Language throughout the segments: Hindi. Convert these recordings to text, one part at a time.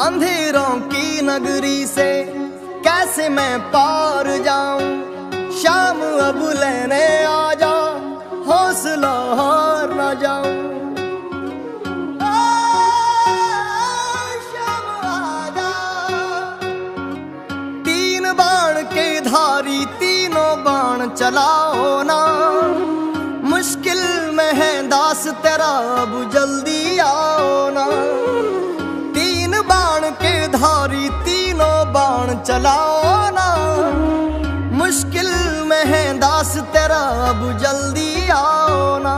अंधेरों की नगरी से कैसे मैं पार जाऊं। शाम अब लेने आ जा, हौसला हार ना जाऊं। शाम आ जा। तीन बाण के धारी तीनों बाण चलाओ ना। मुश्किल में है दास तेरा, अब जल्दी आओ ना। तीन बाण के धारी तीनों बाण चलाओ ना। मुश्किल में है दास तेरा, अब जल्दी आओ ना।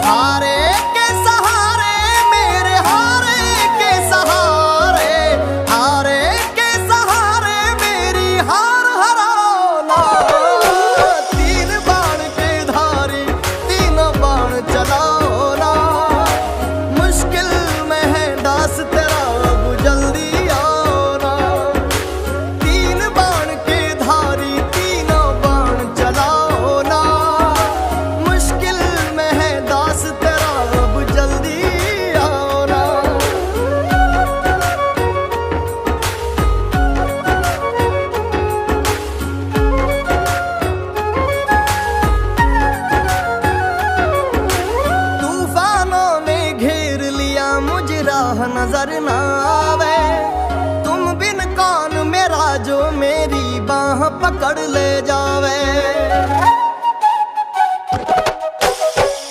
हारे के सहारे मेरे, हारे के सहारे, हारे के सहारे मेरी हार हराओ ना। तीन बाण के धारी तीनों बाण चलाओ ना। मुश्किल में है दास तेरा, अब जल्दी आओ ना। तीन बाण के धारी तीनों बाण चलाओ ना। मुश्किल में है दास तेरा, अब जल्दी आओ ना। तूफानों ने घेर लिया, मुझे राह नजर ना आवे। तुम बिन कौन मेरा, जो मेरी बाह पकड़ ले जावे।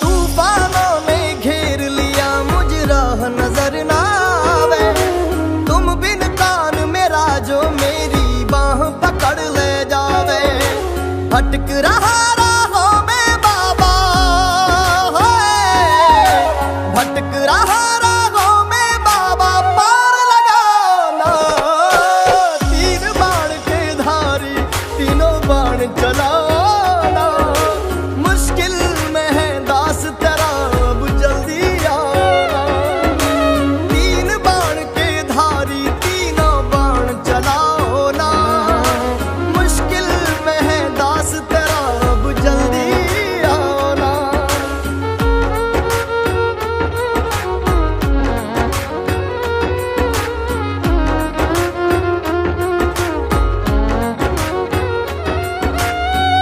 तूफानों ने घेर लिया, मुझे राह नजर ना आवे। तुम बिन कौन मेरा, जो मेरी बाह पकड़ ले जावे। भटक रहा राहों में बाबा, भटक रहा राहों में बाबा, पार लगाना। तीन बाण के धारी तीनों बाण चलाना। मुश्किल में है दास तेरा, अब जल्दी आना। तीन बाण के धारी तीनों बाण चलाओ ना। मुश्किल में है दास तेरा, अब जल्दी आओ ना।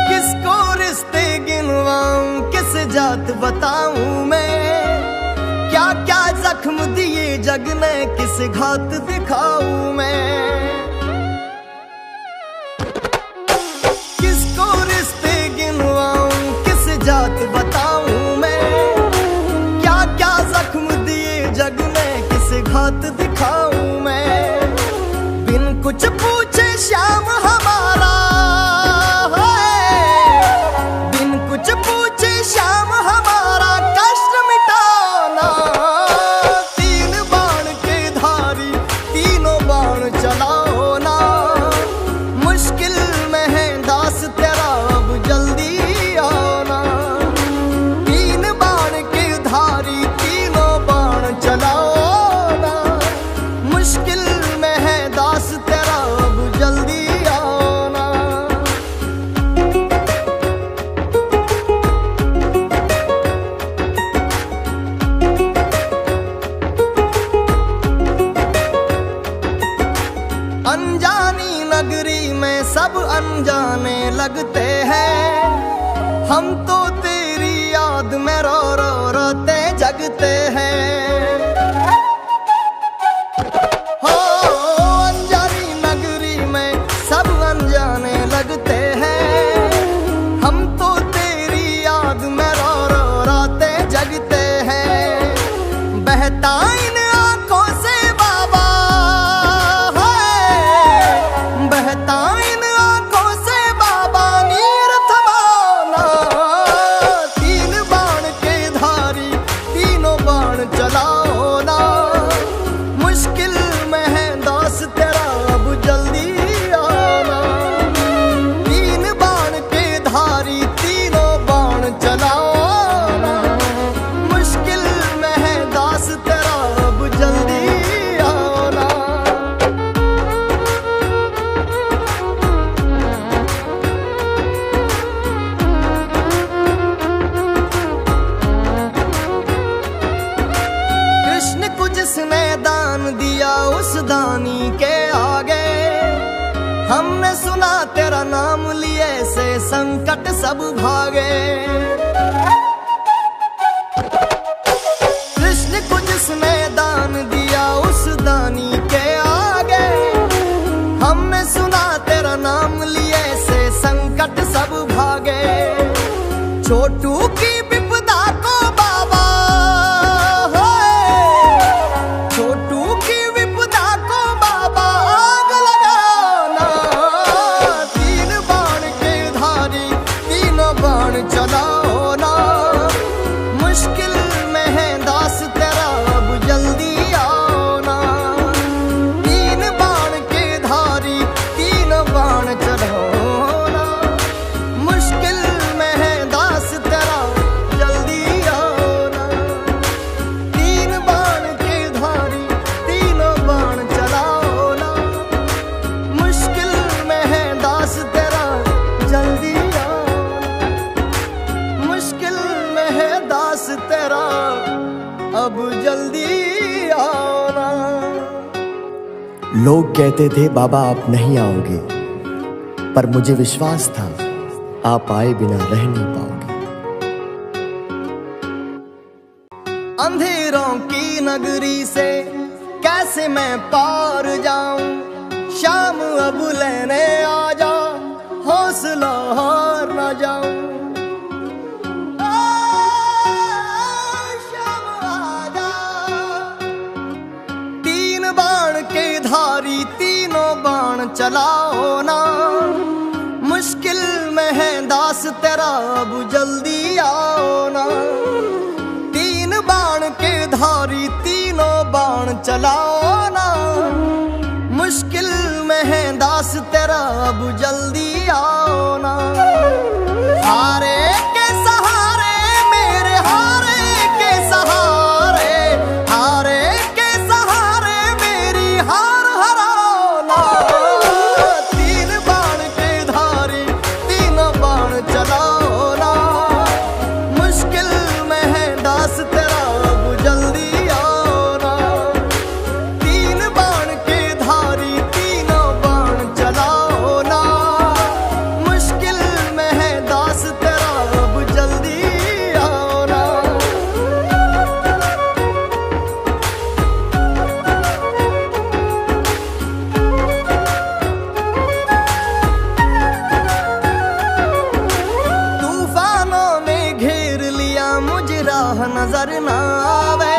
किसको रिश्ते गिनवाऊं, किस जात बताऊं मैं। क्या क्या जख्म दिए जग ने, किस घात दिखाऊं मैं। किसको रिश्ते गिनवाऊं, किस जात बताऊं मैं। क्या क्या जख्म दिए जग ने, किस घात दिखाऊं मैं। बिन कुछ पूछे श्याम हमारा है, बिन कुछ पूछे श्याम हमारा कष्ट मिटाना। तीन बाण के धारी तीनों बाण चलाओ ना। मुश्किल में है दास तेरा, अब जल्दी आओ ना। तीन बाण के धारी तीनों बाण चलाओ ना। मुश्किल में है दास तेरा, अब जल्दी आओ ना। अनजानी नगरी में सब अनजाने लगते हैं। हम तो तेरी याद में रो रो रोते जगते हैं। हो अनजानी नगरी में सब अनजाने लगते हैं। हम तो तेरी याद में रो रो रोते जगते हैं। बहता इन आंखों से बाबा है, बहता इन आंखों से बाबा, नीर थमाना। दानी के आगे। हमने सुना तेरा नाम लिए से संकट सब भागे। कृष्ण को जिसने दान दिया उस दानी के आगे। हमने सुना तेरा नाम लिए से संकट सब भागे। छोटू की विपदा को बाबा, छोटू की विपदा को बाबा आग लगाना। तीन बाण के धारी तीनों बाण चलाओ ना। मुश्किल में है दास तेरा अब जल्दी आओ ना। तीन बाण के धारी तीनों बाण चलाओ ना। मुश्किल में है दास तेरा जल्दी आओ ना। तीन बाण के धारी तीनों बाण चलाओ ना। मुश्किल में है दास तेरा जल्दी आओ ना। मुश्किल में है दास तेरा अब जल्दी आओ ना। लोग कहते थे बाबा आप नहीं आओगे, पर मुझे विश्वास था आप आए बिना रह नहीं पाओगे। अंधेरों की नगरी से कैसे मैं पार जाऊं। शाम अब लेने आ जा, हौसला हार न जाऊं। शाम आ जा। तीन बाण के धारी तीनों बाण चलाओ ना। मुश्किल में है दास तेरा अब जल्दी आओ ना। तीन बाण के धारी तीनों बाण चलाओ ना। मुश्किल में है दास तेरा अब जल्दी आओ ना। हारे के सहारे मेरे हारे के सहारे, हारे के सहारे मेरी हार हराओ ना। तीन बाण के धारी तीनों बाण चलाओ ना। मुश्किल में है दास तेरा अब जल्दी आओ ना। तीन बाण के धारी तीनों बाण चलाओ ना। मुश्किल में है दास तेरा अब जल्दी आओ ना। तूफानों ने घेर लिया मुझे राह नजर ना आवे।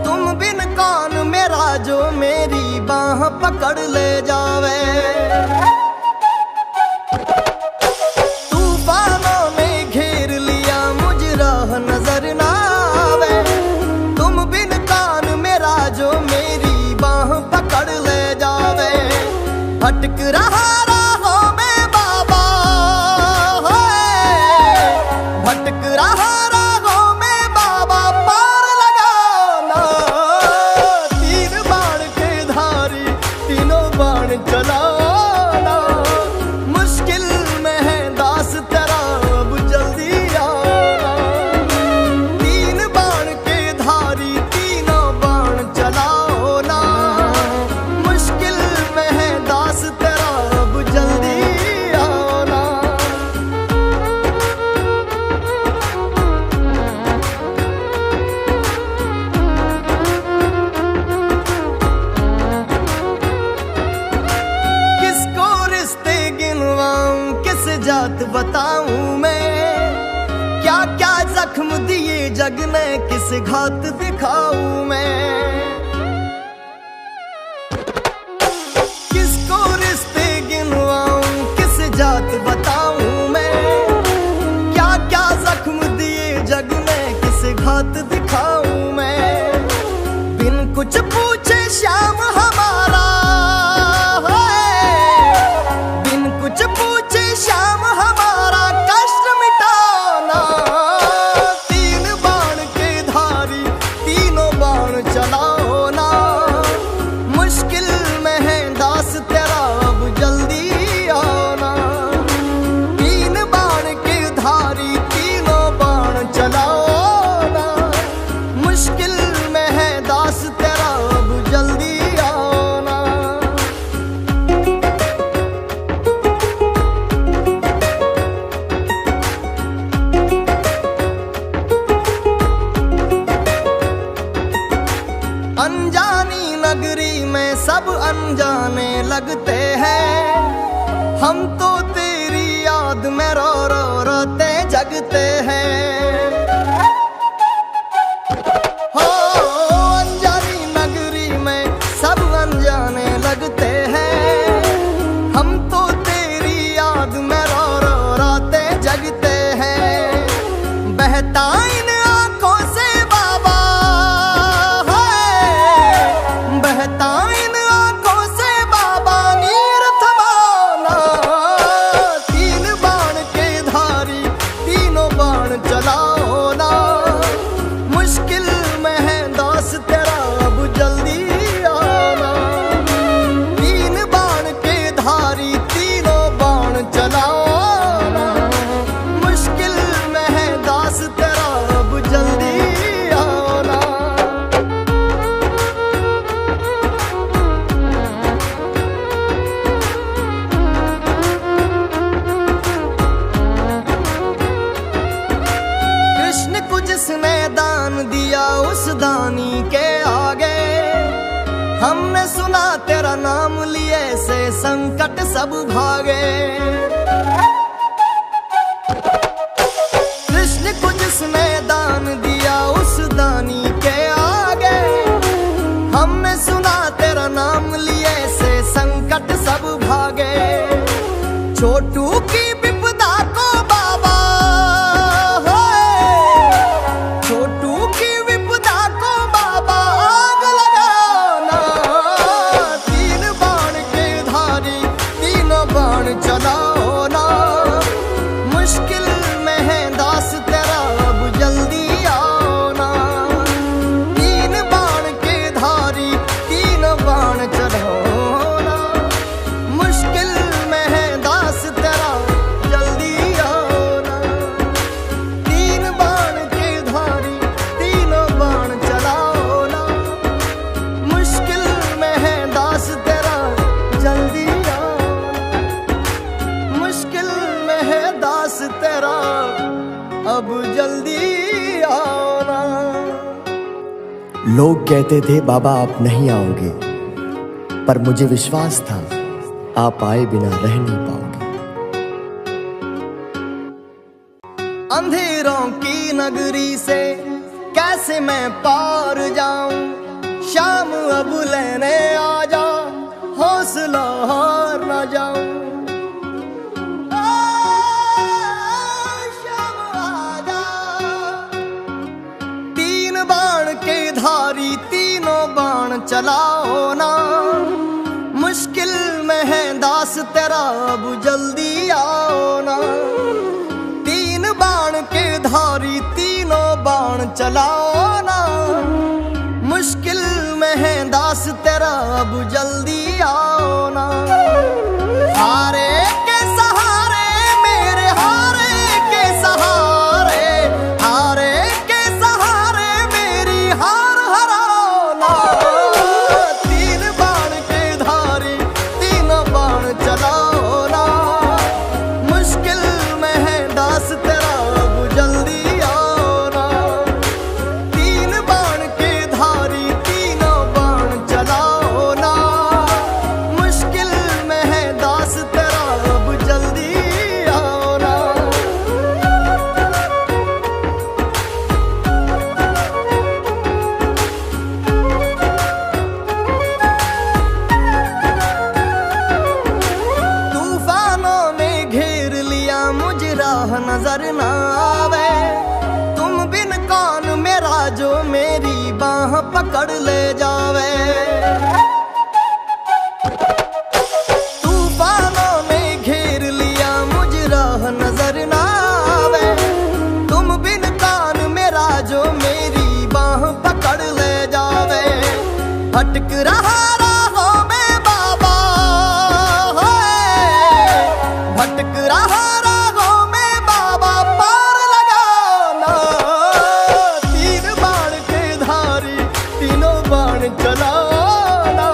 तुम बिन कौन मेरा जो मेरी बाह पकड़ ले जावे। तूफानों ने घेर लिया मुझे राह नजर ना आवे। तुम बिन कौन मेरा जो मेरी बाह पकड़ ले जावे। भटक रहा राहों में बाबा, भटक रहा राहों में बाबा पार लगाना। तीन बाण के धारी तीनों बाण चलाना। मुश्किल में है दास तेरा अब जल्दी आना। तीन बाण के धारी तीनों बाण चलाओ ना। मुश्किल में है दास तेरा अब जल्दी आओ ना। किसको रिश्ते गिनवाऊं किस जात बताऊं मैं। क्या क्या जख्म दिए जग ने किस घात दिखाऊं मैं। किसको रिश्ते गिनवाऊं किस जात बताऊं मैं। क्या क्या जख्म दिए जग ने किस घात दिखाऊं मैं। बिन कुछ पूछे श्याम हमारा, बिन कुछ पूछे श्याम हमारा कष्ट मिटाना। तीन बाण के धारी तीनों बाण चलाओ ना। मुश्किल में है दास तेरा अब जल्दी आओ ना। तीन बाण के धारी तीनों बाण चलाओ ना। मुश्किल में है दास तेरा अब जल्दी आओ। नगरी में सब अनजाने लगते हैं, हम तो तेरी याद में रो रो रोते जगते हैं। हो अनजानी नगरी में सब अनजाने लगते हैं, हम तो तेरी याद में रो रो रोते जगते हैं। बहता इन आंखों से बाबा है, बहता इन आंखों से बाबा नीर थमाना। तीन बाण के धारी तीनों बाण चलाओ ना, मुश्किल में है दास तेरा अब जल्दी आना। तीन बाण के धारी तीनों बाण चलाओ ना, मुश्किल में है दास तेरा अब जल्दी आना। कृष्ण को जिसने दान दिया उस दानी के आगे, हमने सुना तेरा नाम लिए से संकट सब भागे। कृष्ण को जिसने दान दिया उस दानी के आगे, हमने सुना तेरा नाम लिए से संकट सब भागे। छोटू की विपदा को बाबा छोटू की विपदा को बाबा आग लगाना। तीन बाण के धारी तीनों बाण चलाओ ना, मुश्किल में है दास तेरा अब जल्दी आओ ना। तीन बाण के धारी तीनों बाण चलाओ ना, मुश्किल में है दास तेरा जल्दी आओ ना। तीन बाण के धारी तीनों बाण चलाओ ना, मुश्किल में है दास तेरा जल्दी आओ ना। मुश्किल में है दास तेरा अब जल्दी आओ ना। लोग कहते थे बाबा आप नहीं आओगे, पर मुझे विश्वास था आप आए बिना रह नहीं पाओगे। अंधेरों की नगरी से कैसे मैं पार जाऊं, शाम अब लेने आ जा, हौसला हार ना जाऊं। शाम आ जा। तीन बाण के धारी तीनों बाण चलाओ ना, मुश्किल में है दास तेरा अब जल्दी आओ ना। तीन बाण के धारी तीनों बाण चलाओ ना, मुश्किल में है दास तेरा अब जल्दी आओ ना। हारे के सहारे मेरे हारे के सहारे, हारे के सहारे मेरी हार हराओ ना। तीन बाण के धारी तीनों बाण चलाओ ना, मुश्किल में है दास तेरा अब जल्दी आओ ना। तीन बाण के धारी तीनों बाण चलाओ ना, मुश्किल में है दास तेरा अब जल्दी आओ ना। तूफानों ने घेर लिया मुझे राह नजर ना आवे, तुम बिन कौन मेरा जो मेरी बाह पकड़ ले जावे। तूफानों ने घेर लिया मुझे राह नजर ना आवे, तुम बिन कौन मेरा जो मेरी बाह पकड़ ले जावे। भटक रहा राहों में बाबा है, भटक रहा राहों में बाबा पार लगाना। तीन बाण के धारी तीनों बाण चलाना,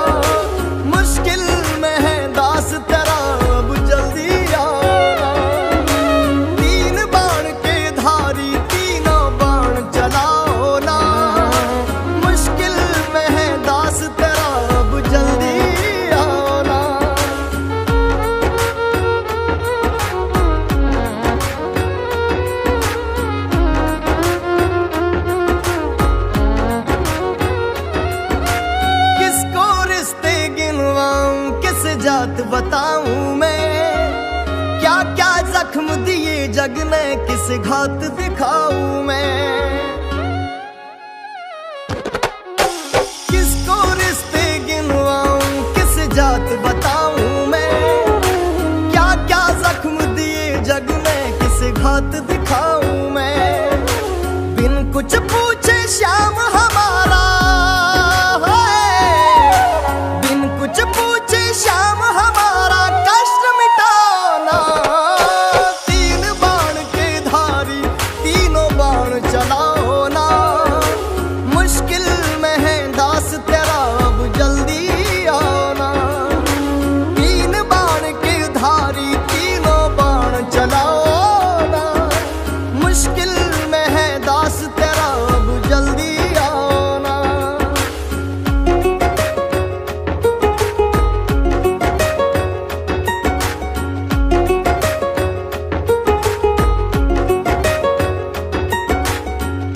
मुश्किल में है दास तेरा अब जल्दी आना। तीन बाण के धारी तीनों बाण चलाओ ना, मुश्किल में है दास तेरा जात बताऊं मैं, क्या क्या जख्म दिए जग ने किस घात दिखाऊं मैं। किसको रिश्ते गिनवाऊं किस जात बताऊं मैं, क्या क्या जख्म दिए जग ने किस घात दिखाऊं मैं। बिन कुछ पूछे श्याम हमारा श्याम हमारा कष्ट मिटाना। तीन बाण के धारी तीनों बाण चलाओ ना, मुश्किल में है दास तेरा अब जल्दी आना। तीन बाण के धारी तीनों बाण चलाओ ना, मुश्किल में है दास तेरा अब जल्दी आना।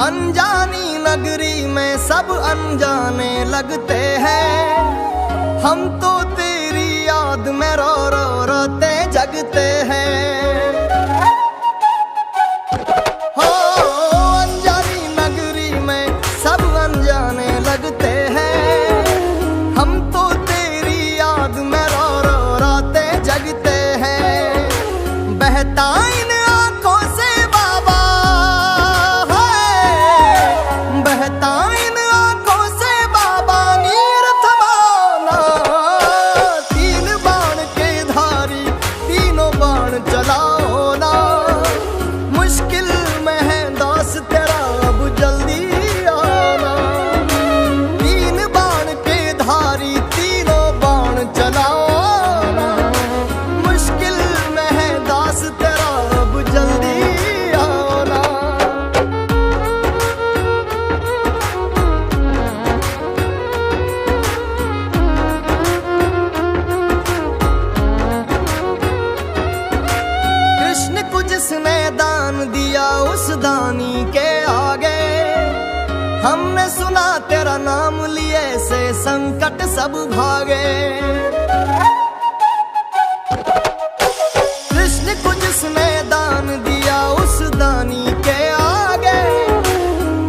अनजानी नगरी में सब अनजाने लगते हैं, हम तो तेरी याद में रो रो रोते जगते हैं। हो अनजानी नगरी में सब अनजाने लगते हैं, हम तो तेरी याद में रो रो रोते जगते हैं। बहता इन आंखों से बाबा, बहता इन आंखों से बाबा नीर थमाना। तीन बाण के धारी तीनों बाण चलाओ ना, मुश्किल में है दास तेरा अब जल्दी आना। तीन बाण के धारी तीनों बाण चलाओ ना, मुश्किल में है दास तेरा अब जल्दी आना। कृष्ण को जिसने दान दिया उस दानी के आगे, हमने सुना तेरा नाम लिए से संकट सब भागे। कृष्ण को जिसने दान दिया उस दानी के आगे,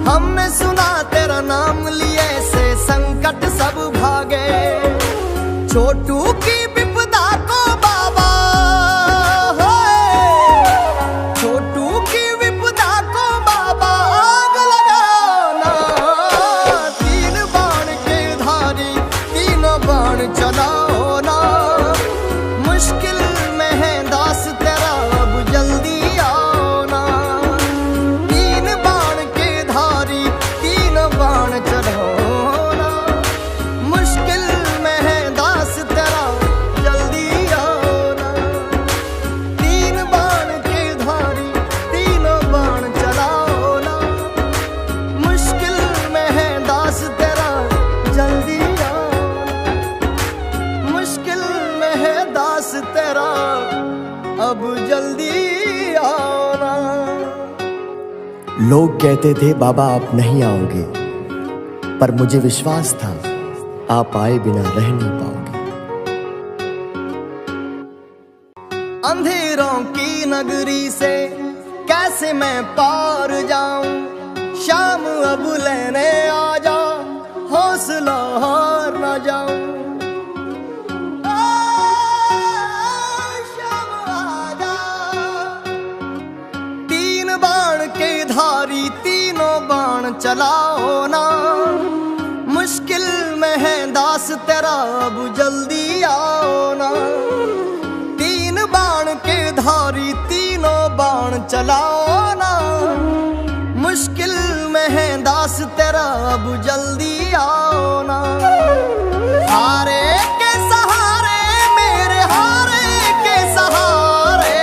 हमने सुना तेरा नाम लिए से संकट सब भागे। छोटू की विपदा को बाबा, छोटू की विपदा को बाबा आग लगाना। तीन बाण के धारी तीनों बाण चलाओ ना, मुश्किल में है दास तेरा अब जल्दी आना। तीन बाण के धारी तीनों बाण चलाओ ना, मुश्किल में है दास तेरा जल्दी आना। तीन बाण के धारी तीनों बाण चलाओ ना, मुश्किल में है दास तेरा जल्दी आना। मुश्किल में है दास तेरा अब जल्दी आना। लोग कहते थे बाबा आप नहीं आओगे, पर मुझे विश्वास था आप आए बिना रह नहीं पाओगे। अंधेरों की नगरी से कैसे मैं पार जाऊं, शाम अब लेने आ जा, हौसला हार न जाऊं। शाम आ जा। तीन बाण के धारी तीनों बाण चलाओ ना, मुश्किल में है दास तेरा अब जल्दी आओ ना। तीन बाण के धारी तीनों बाण चलाओ ना, मुश्किल में है दास तेरा अब जल्दी आओ ना। हारे के सहारे मेरे हारे के सहारे,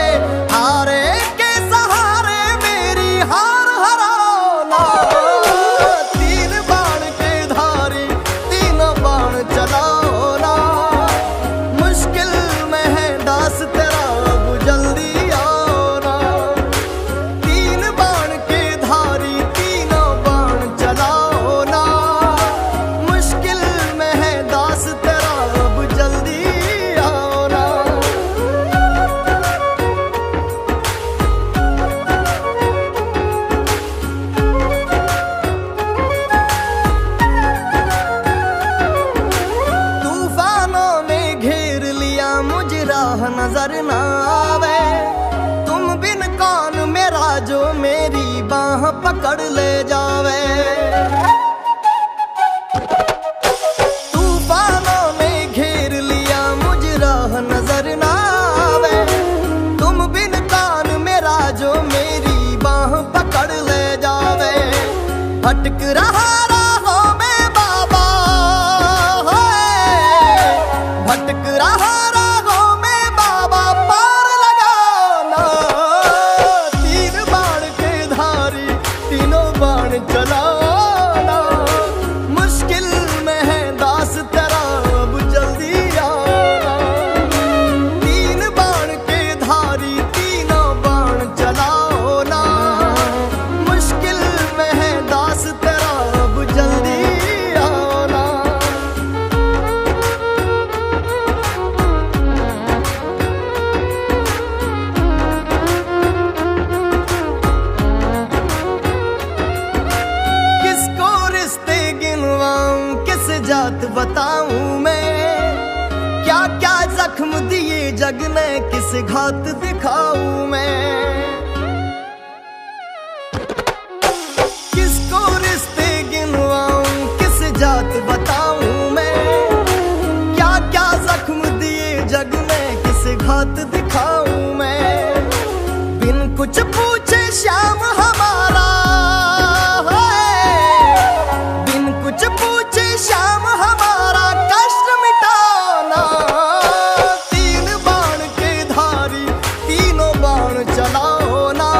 हारे के सहारे मेरी हार हराओ ना। तीन बाण के धारी तीनों बाण चलाओ ना, मुश्किल में है दास तेरा अब जल्दी आओ ना। तीन बाण के धारी तीनों बाण चलाओ ना, मुश्किल में है दास तेरा नजर ना आवे। तुम बिन कौन मेरा जो मेरी बाह पकड़ ले जावे। तूफानों ने घेर लिया मुझ राह नजर ना आवे। तुम बिन कौन मेरा जो मेरी बाह पकड़ ले जावे। भटक रहा राहों में बाबा, भटक रहा राहों में बाबा, पार लगाना। तीन बाण के धारी तीनों बाण चलाना। मुश्किल में है दास तेरा अब जल्दी आना। तीन बाण के धारी तीनों बाण चलाओ ना। मुश्किल में है दास तेरा अब जल्दी आना। किसको रिश्ते गिनवाऊं किस जात बताऊं मैं। क्या क्या जख्म दिए जग ने किस घात दिखाऊं मैं। किसको रिश्ते गिनवाऊं किस जात बताऊं मैं। क्या क्या जख्म दिए जग ने किस घात दिखाऊं मैं। बिन कुछ पूछे श्याम हमारा, बिन कुछ पूछे श्याम हमारा कष्ट मिटाना। तीन बाण के धारी तीनों बाण चलाओ ना।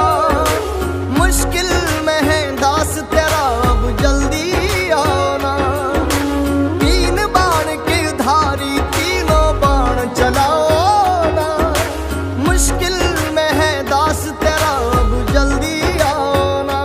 मुश्किल में है दास तेरा अब जल्दी आना। तीन बाण के धारी तीनों बाण चलाओ ना। मुश्किल में है दास तेरा अब जल्दी आना।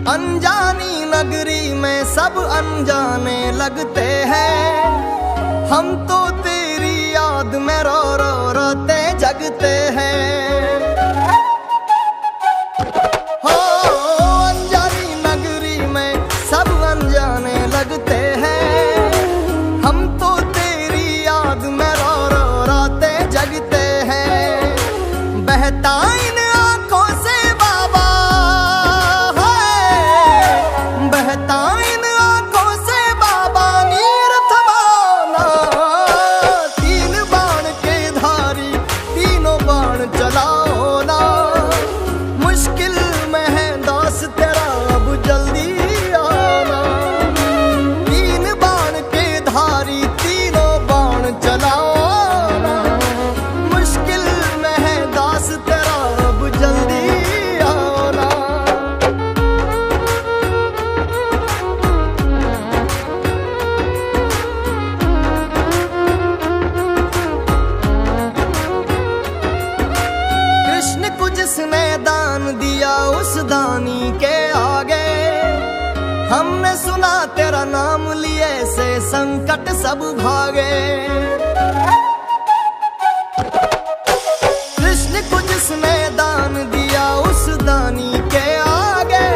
अनजानी नगरी में सब अनजाने लगते हैं। हम तो तेरी याद में रो रो रोते जगते हैं। हो अनजानी नगरी में सब अनजाने लगते हैं। हम तो तेरी याद में रो रो रोते जगते हैं। बहता इन आंखों से बाबा, बहता इन आंखों से बाबा नीर थमाना। तीन बाण के धारी तीनों बाण चलाओ ना। मुश्किल में है दास तेरा अब जल्दी आना। तीन बाण के धारी तीनों बाण चलाओ ना। मुश्किल में है दास तेरा अब जल्दी आना। कृष्ण को जिसने दान दिया उस दानी के आगे। हमने सुना तेरा नाम लिए से संकट सब भागे। कृष्ण को जिसने दान दिया उस दानी के आगे।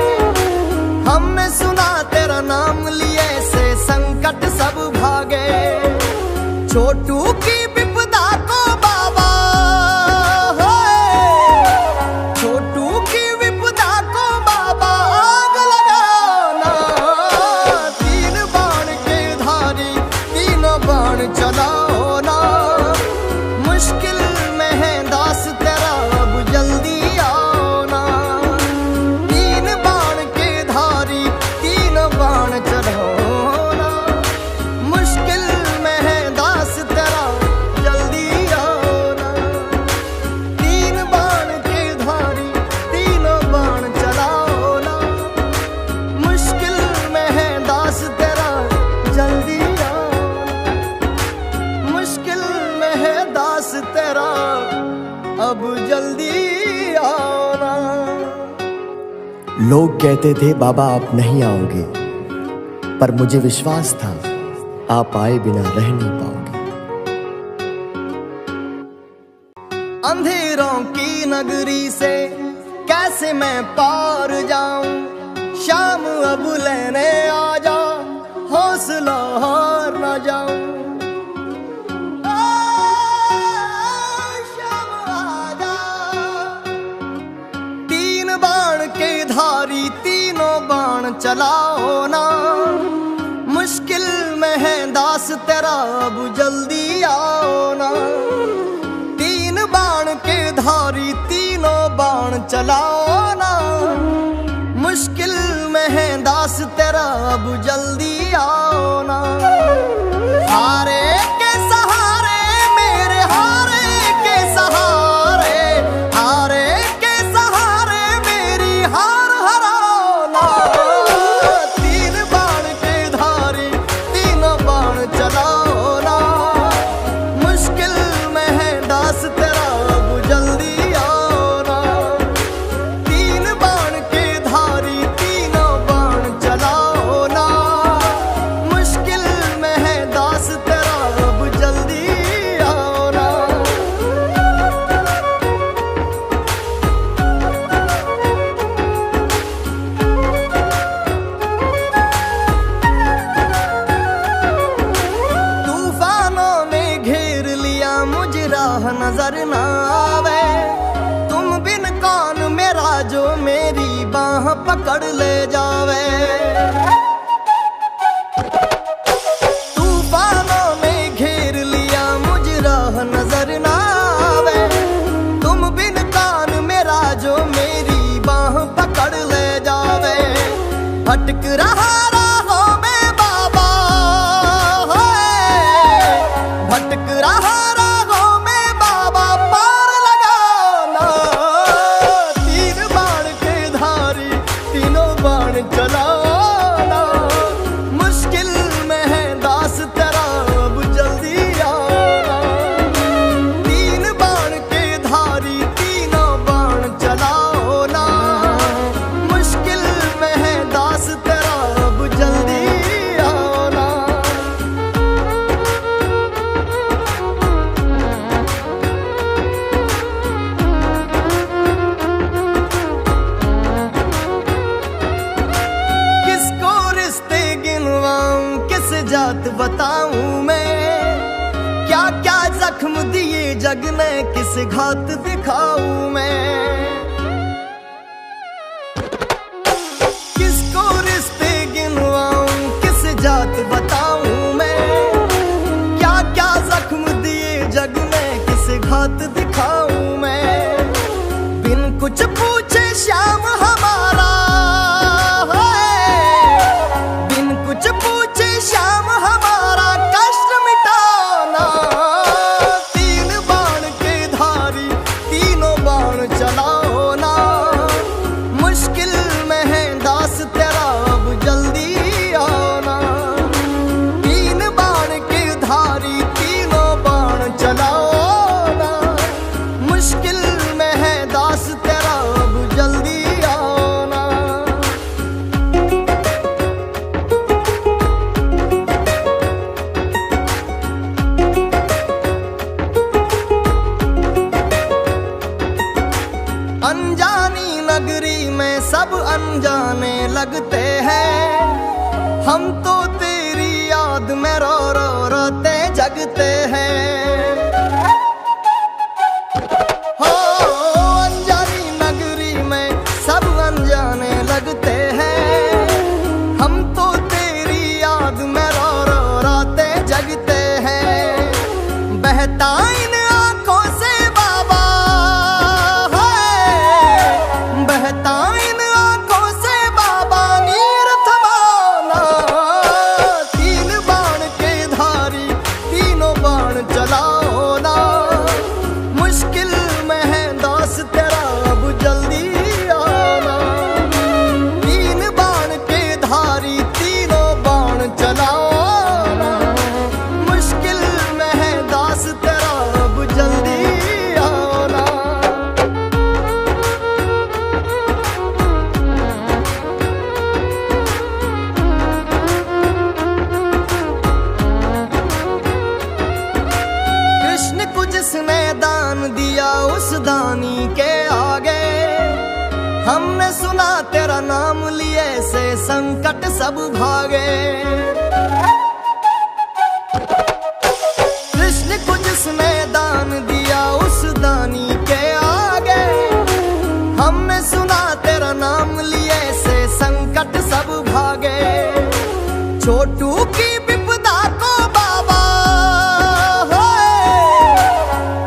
हमने सुना तेरा नाम लिए से संकट सब भागे। छोटू की विपदा को बाबा, छोटू की विपदा को बाबा आग लगाना। तीन बाण के धारी तीनों बाण चलाओ ना। मुश्किल में है दास तेरा अब जल्दी आना। तीन बाण के धारी तीनों बाण चलाओ ना। मुश्किल में है दास तेरा जल्दी आना। तीन बाण के धारी तीनों बाण चलाओ ना। मुश्किल में है दास तेरा जल्दी आना। मुश्किल में है दास तेरा अब जल्दी आना। लोग कहते थे बाबा आप नहीं आओगे, पर मुझे विश्वास था आप आए बिना रह नहीं पाओगे। अंधेरों की नगरी से कैसे मैं पार जाऊं, शाम अब लेने आ जा, हौसला हार न जाऊं। शाम आजा, तीन बाण के धारी तीनों बाण चलाओ ना, मुश्किल में है दास तेरा अब जल्दी आओ ना। तीन बाण के धारी तीनों बाण चलाओ ना, मुश्किल में है दास तेरा अब जल्दी आओ ना। हारे के सहारे मेरे हारे के सहारे, हारे के सहारे मेरी हार हराओ ना। तीन बाण के धारी तीनों बाण चलाओ ना, मुश्किल में है दास तेरा अब जल्दी आओ ना। तीन बाण के धारी तीनों बाण चलाओ ना, मुश्किल में है दास तेरा अब जल्दी आओ ना। तूफानों ने घेर लिया मुझे राह नजर ना आवे, तुम बिन कौन मेरा जो मेरी बाह पकड़ ले जावे। तूफानों ने घेर लिया मुझे राह नजर ना आवे, तुम बिन कौन मेरा जो मेरी बाह पकड़ ले जावे। भटक रहा राहों में बाबा, भटक रहा राहों में बाबा, पार लगाओ ना। तीन बाण के धारी तीनों बाण चलाओ ना, मुश्किल में है दास तेरा अब जल्दी आओ ना। तीन बाण के धारी तीनों बाण चलाओ ना, मुश्किल में है दास तेरा अब जल्दी आओ ना। किसको रिश्ते गिनवाऊं, किस जात बताऊं मैं, क्या क्या जख्म दिए जग ने, किस घात दिखाऊं मैं। किसको रिश्ते गिनवाऊं, किस जात बताऊं मैं, क्या क्या जख्म दिए जग ने, किस घात दिखाऊं मैं। बिन कुछ पूछे श्याम हमारा है, बिन कुछ पूछे श्याम हमारा कष्ट मिटाओ ना। तीन बाण के धारी तीनों बाण चलाओ ना, मुश्किल में है दास तेरा अब जल्दी आओ ना। तीन बाण के धारी तीनों बाण चलाओ ना, मुश्किल में है दास तेरा अब जल्दी आओ ना। अनजानी नगरी में सब अनजाने लगते हैं, हम तो तेरी याद में रो रो रोते जगते हैं। हो अनजानी नगरी में सब अनजाने लगते हैं, हम तो तेरी याद में रो रो रोते जगते हैं। बहता इन आंखों से बाबा है, बहता इन आंखों से बाबा नीर थमाओ ना। तीन बाण के धारी तीनों बाण चलाओ ना, मुश्किल में है दास तेरा अब जल्दी आओ ना। तीन बाण के धारी तीनों बाण चलाओ ना, मुश्किल में है दास तेरा अब जल्दी आओ ना। कृष्ण को जिसने दान दिया उस दानी के आगे, हमने सुना तेरा नाम लिए से संकट सब भागे। कृष्ण को जिसने दान दिया उस दानी के आगे, हमने सुना तेरा नाम लिए से संकट सब भागे। छोटू की विपदा को बाबा,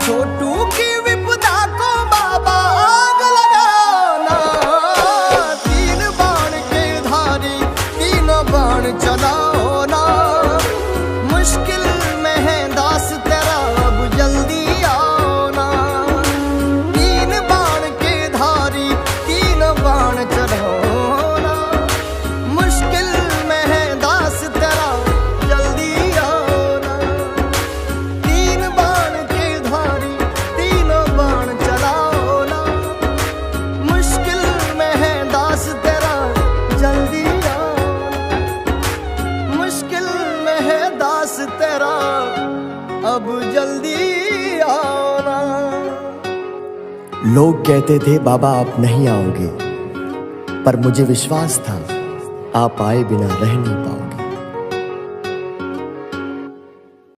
छोटू की विपदा को बाबा आग लगाना। तीन बाण के धारी तीनों बाण चलाओ ना। मुश्किल में है दास तेरा अब जल्दी आओ ना। तीन बाण के धारी तीनों बाण चलाओ ना। मुश्किल में है दास तेरा जल्दी आओ ना। तीन बाण के धारी तीनों बाण चलाओ ना। मुश्किल में है दास तेरा जल्दी आओ ना। मुश्किल में है दास तेरा अब जल्दी आओ ना। लोग कहते थे बाबा आप नहीं आओगे, पर मुझे विश्वास था आप आए बिना रह नहीं पाओगे।